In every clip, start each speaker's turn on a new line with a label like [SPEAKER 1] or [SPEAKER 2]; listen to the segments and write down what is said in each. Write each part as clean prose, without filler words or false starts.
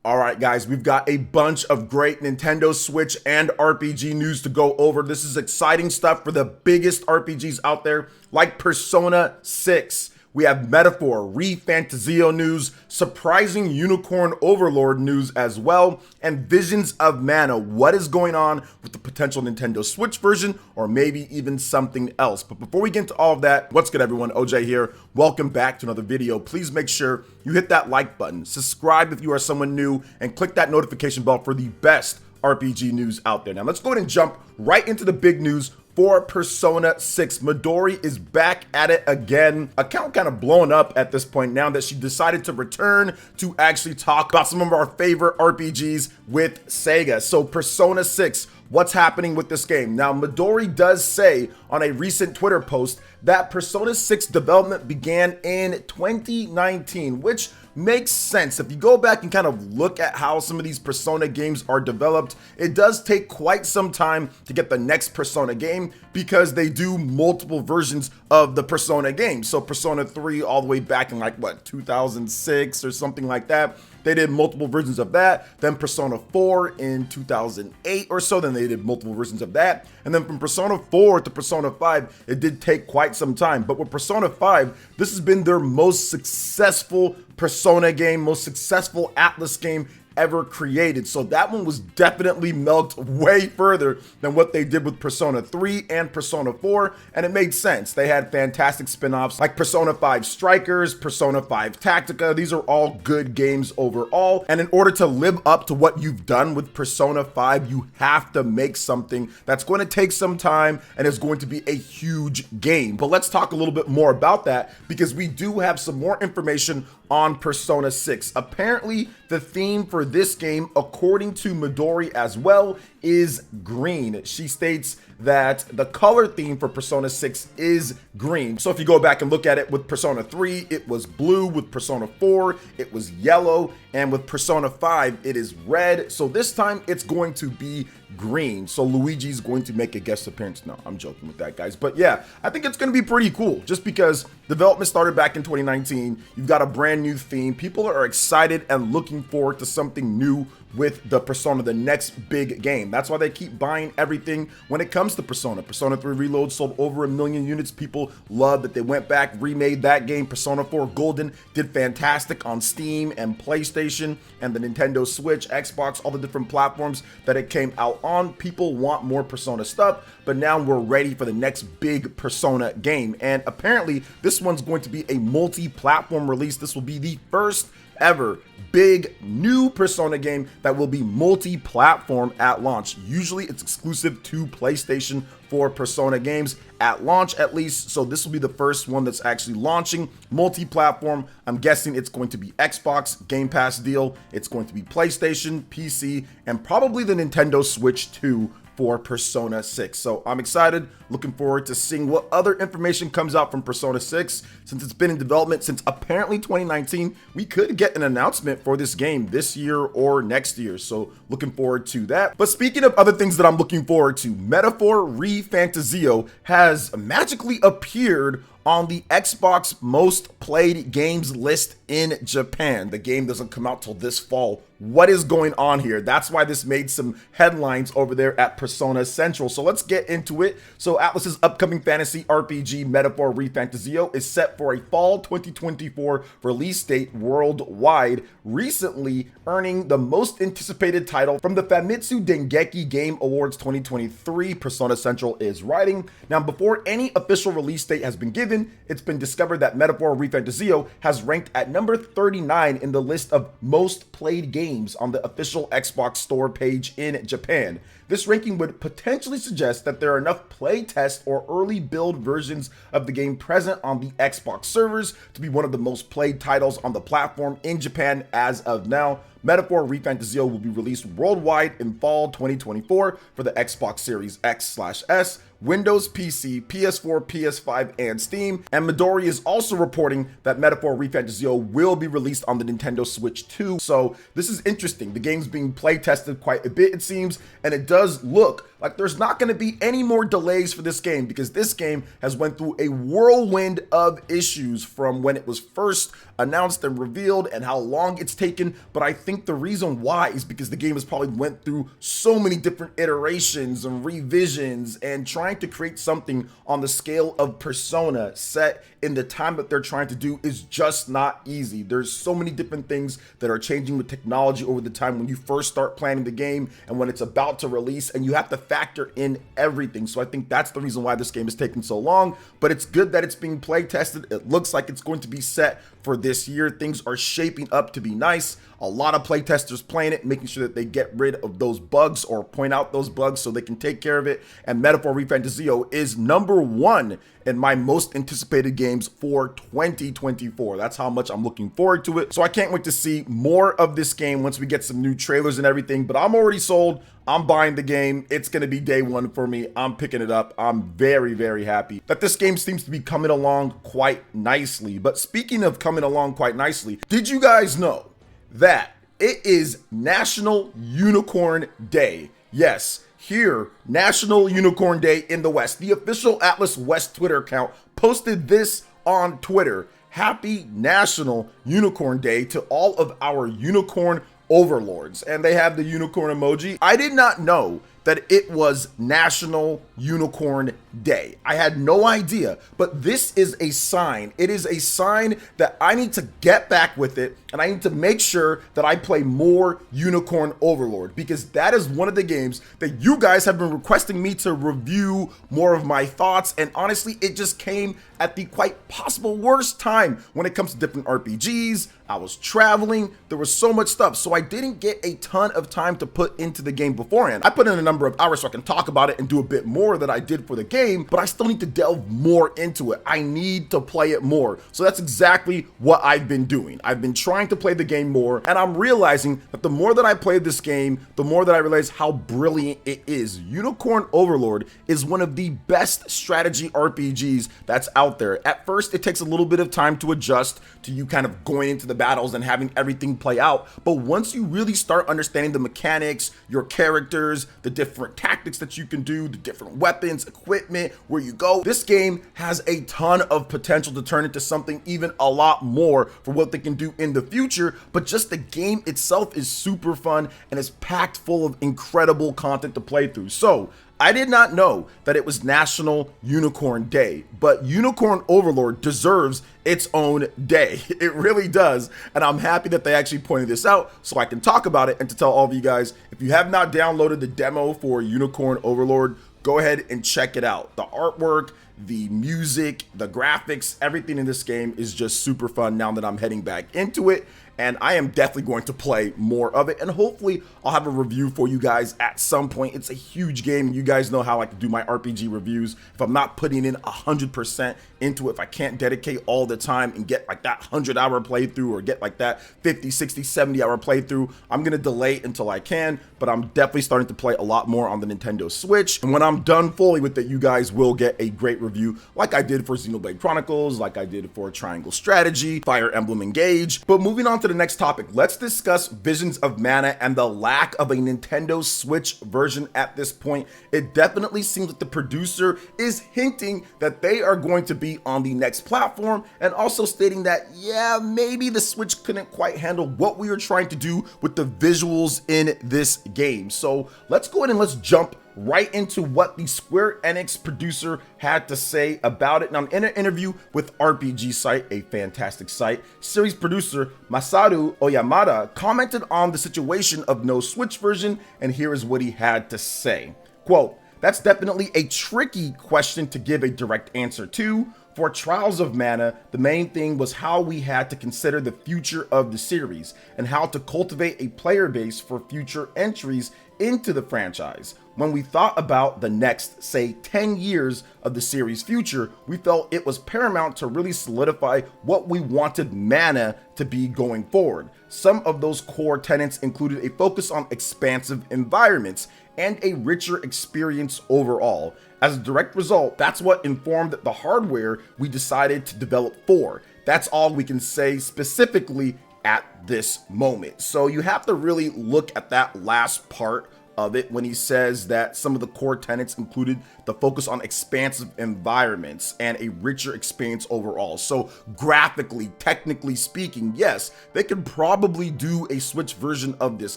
[SPEAKER 1] All right, guys, we've got a bunch of great Nintendo Switch and RPG news to go over. This is exciting stuff for the biggest RPGs out there, like Persona 6. We have Metaphor, ReFantazio news, surprising unicorn Overlord news as well, and Visions of Mana. What is going on with the potential Nintendo Switch version, or maybe even something else? But before we get into all of that, what's good, everyone? OJ here. Welcome back to another video. Please make sure you hit that like button, subscribe if you are someone new, and click that notification bell for the best RPG news out there. Now, let's go ahead and jump right into the big news for Persona 6. Midori is back at it again. Account kind of blown up at this point now that she decided to return to actually talk about some of our favorite RPGs with Sega. So Persona 6, what's happening with this game? Now, Midori does say on a recent Twitter post that Persona 6 development began in 2019, which makes sense. If you go back and kind of look at how some of these Persona games are developed, it does take quite some time to get the next Persona game because they do multiple versions of the Persona game. So Persona 3 all the way back in 2006 or something like that. They did multiple versions of that. Then Persona 4 in 2008 or so, then they did multiple versions of that. And then from Persona 4 to Persona 5, it did take quite some time. But with Persona 5, this has been their most successful Persona game, most successful Atlus game ever created. So that one was definitely milked way further than what they did with Persona 3 and Persona 4, and it made sense. They had fantastic spin-offs like Persona 5 Strikers, Persona 5 Tactica. These are all good games overall, and in order to live up to what you've done with Persona 5, you have to make something that's going to take some time and is going to be a huge game. But let's talk a little bit more about that because we do have some more information on Persona 6. Apparently, the theme for this game, according to Midori as well, is green. She states that the color theme for Persona 6 is green. So if you go back and look at it with Persona 3, it was blue. With Persona 4, it was yellow. And with Persona 5, it is red. So this time it's going to be green. So Luigi's going to make a guest appearance. No, I'm joking with that, guys. But yeah, I think it's going to be pretty cool just because development started back in 2019. You've got a brand new theme. People are excited and looking forward to something new with the Persona, the next big game. That's why they keep buying everything when it comes to Persona. Persona 3 Reload sold over 1 million units. People love that they went back, remade that game. Persona 4 Golden did fantastic on Steam and PlayStation and the Nintendo Switch, Xbox, all the different platforms that it came out on. People want more Persona stuff, but now we're ready for the next big Persona game. And apparently this one's going to be a multi-platform release. This will be the first ever big new Persona game that will be multi-platform at launch. Usually it's exclusive to PlayStation for Persona games at launch, at least. So this will be the first one that's actually launching multi-platform. I'm guessing it's going to be Xbox Game Pass deal. It's going to be PlayStation, PC, and probably the Nintendo Switch too for Persona 6. So I'm excited, looking forward to seeing what other information comes out from Persona 6. Since it's been in development since apparently 2019, we could get an announcement for this game this year or next year. So looking forward to that. But speaking of other things that I'm looking forward to, Metaphor ReFantazio has magically appeared on the Xbox most played games list in Japan. The game doesn't come out till this fall. What is going on here? That's why this made some headlines over there at Persona Central. So let's get into it. So Atlus's upcoming fantasy RPG Metaphor ReFantazio is set for a fall 2024 release date worldwide, recently earning the most anticipated title from the Famitsu Dengeki Game Awards 2023, Persona Central is writing. Now, before any official release date has been given, it's been discovered that Metaphor ReFantazio has ranked at number 39 in the list of most played games on the official Xbox store page in Japan. This ranking would potentially suggest that there are enough playtest or early build versions of the game present on the Xbox servers to be one of the most played titles on the platform in Japan as of now. Metaphor ReFantazio will be released worldwide in fall 2024 for the Xbox Series X/S, Windows PC, PS4, PS5, and Steam. And Midori is also reporting that Metaphor ReFantazio will be released on the Nintendo Switch too. So this is interesting. The game's being play tested quite a bit, it seems, and it does does look like there's not going to be any more delays for this game, because this game has went through a whirlwind of issues from when it was first announced and revealed and how long it's taken. But I think the reason why is because the game has probably went through so many different iterations and revisions, and trying to create something on the scale of Persona set in the time that they're trying to do is just not easy. There's so many different things that are changing with technology over the time when you first start planning the game and when it's about to release, and you have to factor in everything. So I think that's the reason why this game is taking so long, but it's good that it's being play tested. It looks like it's going to be set for this year. Things are shaping up to be nice. A lot of play testers playing it, making sure that they get rid of those bugs or point out those bugs so they can take care of it. And Metaphor ReFantazio is #1 in my most anticipated games for 2024. That's how much I'm looking forward to it. So I can't wait to see more of this game once we get some new trailers and everything, but I'm already sold. I'm buying the game. It's going to be day one for me. I'm picking it up. I'm very, very happy that this game seems to be coming along quite nicely. But speaking of coming along quite nicely, did you guys know that it is National Unicorn Day? Yes, here, National Unicorn Day in the West. The official Atlus West Twitter account posted this on Twitter. Happy National Unicorn Day to all of our unicorn overlords. And they have the unicorn emoji. I did not know that it was National Unicorn Day. I had no idea, but this is a sign. It is a sign that I need to get back with it, and I need to make sure that I play more Unicorn Overlord, because that is one of the games that you guys have been requesting me to review more of my thoughts, and honestly, it just came at the quite possible worst time when it comes to different RPGs. I was traveling, there was so much stuff, so I didn't get a ton of time to put into the game beforehand. I put in a number of hours so I can talk about it and do a bit more than I did for the game, but I still need to delve more into it. I need to play it more. So that's exactly what I've been doing. I've been trying to play the game more, and I'm realizing that the more that I play this game, the more that I realize how brilliant it is. Unicorn Overlord is one of the best strategy RPGs that's out there. At first, it takes a little bit of time to adjust to you kind of going into the battles and having everything play out, but once you really start understanding the mechanics, your characters, the different tactics that you can do, the different weapons, equipment, where you go, this game has a ton of potential to turn into something even a lot more for what they can do in the future. But just the game itself is super fun and is packed full of incredible content to play through. So I did not know that it was National Unicorn Day, but Unicorn Overlord deserves its own day. It really does. And I'm happy that they actually pointed this out so I can talk about it, and to tell all of you guys, if you have not downloaded the demo for Unicorn Overlord, go ahead and check it out. The artwork, the music, the graphics, everything in this game is just super fun now that I'm heading back into it. And I am definitely going to play more of it, and hopefully I'll have a review for you guys at some point. It's a huge game. You guys know how I like to do my RPG reviews. If I'm not putting in 100% into it, if I can't dedicate all the time and get like that 100-hour playthrough, or get like that 50, 60, 70-hour playthrough, I'm going to delay until I can, but I'm definitely starting to play a lot more on the Nintendo Switch. And when I'm done fully with it, you guys will get a great review like I did for Xenoblade Chronicles, like I did for Triangle Strategy, Fire Emblem Engage. But moving on to the next topic, let's discuss Visions of Mana and the lack of a Nintendo Switch version at this point. It definitely seems like the producer is hinting that they are going to be on the next platform, and also stating that, yeah, maybe the Switch couldn't quite handle what we were trying to do with the visuals in this game. So let's go ahead and let's jump right into what the Square Enix producer had to say about it. Now, in an interview with RPG Site, a fantastic site, series producer Masaru Oyamada commented on the situation of no Switch version, and here is what he had to say. Quote, "That's definitely a tricky question to give a direct answer to. For Trials of Mana, the main thing was how we had to consider the future of the series and how to cultivate a player base for future entries into the franchise. When we thought about the next, say, 10 years of the series' future, we felt it was paramount to really solidify what we wanted Mana to be going forward. Some of those core tenets included a focus on expansive environments and a richer experience overall. As a direct result, that's what informed the hardware we decided to develop for. That's all we can say specifically at this moment." So you have to really look at that last part of it when he says that some of the core tenets included the focus on expansive environments and a richer experience overall. So graphically, technically speaking, yes, they could probably do a Switch version of this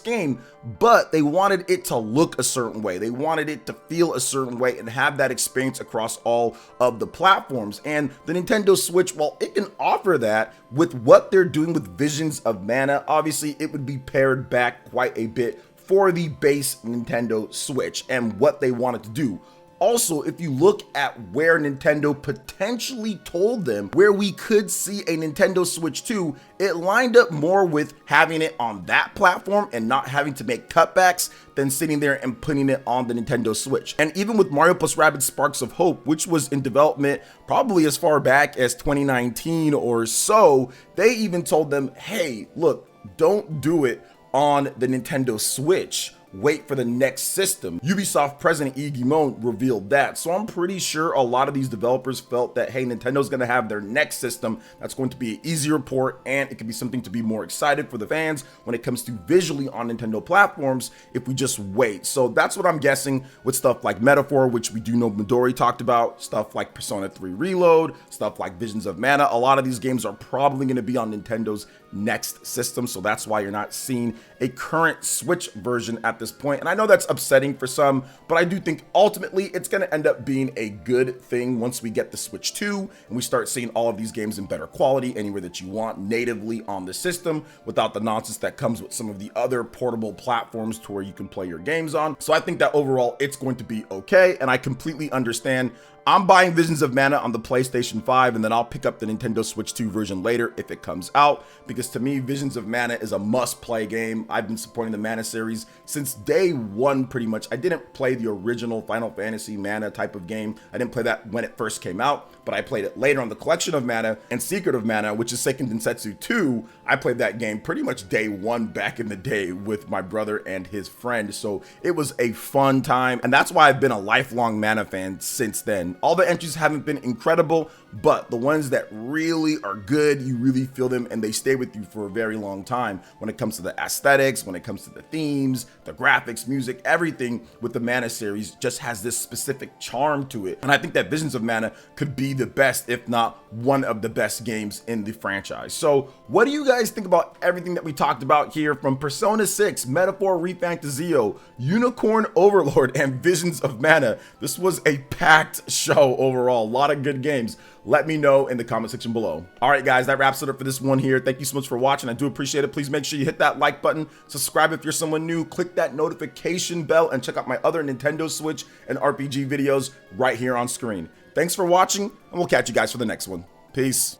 [SPEAKER 1] game, but they wanted it to look a certain way. They wanted it to feel a certain way and have that experience across all of the platforms. And the Nintendo Switch, while it can offer that with what they're doing with Visions of Mana, obviously it would be pared back quite a bit for the base Nintendo Switch and what they wanted to do. Also, if you look at where Nintendo potentially told them where we could see a Nintendo Switch 2, it lined up more with having it on that platform and not having to make cutbacks than sitting there and putting it on the Nintendo Switch. And even with Mario + Rabbids Sparks of Hope, which was in development probably as far back as 2019 or so, they even told them, hey, look, don't do it on the Nintendo Switch. Wait for the next system. Ubisoft president Yves Guillemot revealed that. So I'm pretty sure a lot of these developers felt that, hey, Nintendo's gonna have their next system that's going to be an easier port, and it could be something to be more excited for the fans when it comes to visually on Nintendo platforms if we just wait. So that's what I'm guessing with stuff like Metaphor, which we do know Midori talked about, stuff like Persona 3 Reload, stuff like Visions of Mana. A lot of these games are probably gonna be on Nintendo's next system, so that's why you're not seeing a current Switch version at this point. And I know that's upsetting for some, but I do think ultimately it's going to end up being a good thing once we get the Switch 2 and we start seeing all of these games in better quality anywhere that you want natively on the system without the nonsense that comes with some of the other portable platforms to where you can play your games on. So I think that overall it's going to be okay, and I completely understand. I'm buying Visions of Mana on the PlayStation 5, and then I'll pick up the Nintendo Switch 2 version later if it comes out, because to me, Visions of Mana is a must-play game. I've been supporting the Mana series since day one, pretty much. I didn't play the original Final Fantasy Mana type of game. I didn't play that when it first came out, but I played it later on the Collection of Mana and Secret of Mana, which is Seiken Densetsu 2. I played that game pretty much day one back in the day with my brother and his friend, so it was a fun time, and that's why I've been a lifelong Mana fan since then. All the entries haven't been incredible, but the ones that really are good, you really feel them and they stay with you for a very long time when it comes to the aesthetics, when it comes to the themes, the graphics, music, everything with the Mana series just has this specific charm to it. And I think that Visions of Mana could be the best, if not one of the best games in the franchise. So what do you guys think about everything that we talked about here, from Persona 6, Metaphor, ReFantazio, Unicorn Overlord, and Visions of Mana? This was a packed show overall, a lot of good games. Let me know in the comment section below. All right, guys, that wraps it up for this one here. Thank you so much for watching. I do appreciate it. Please make sure you hit that like button, subscribe if you're someone new, click that notification bell, and check out my other Nintendo Switch and RPG videos right here on screen. Thanks for watching, and we'll catch you guys for the next one. Peace.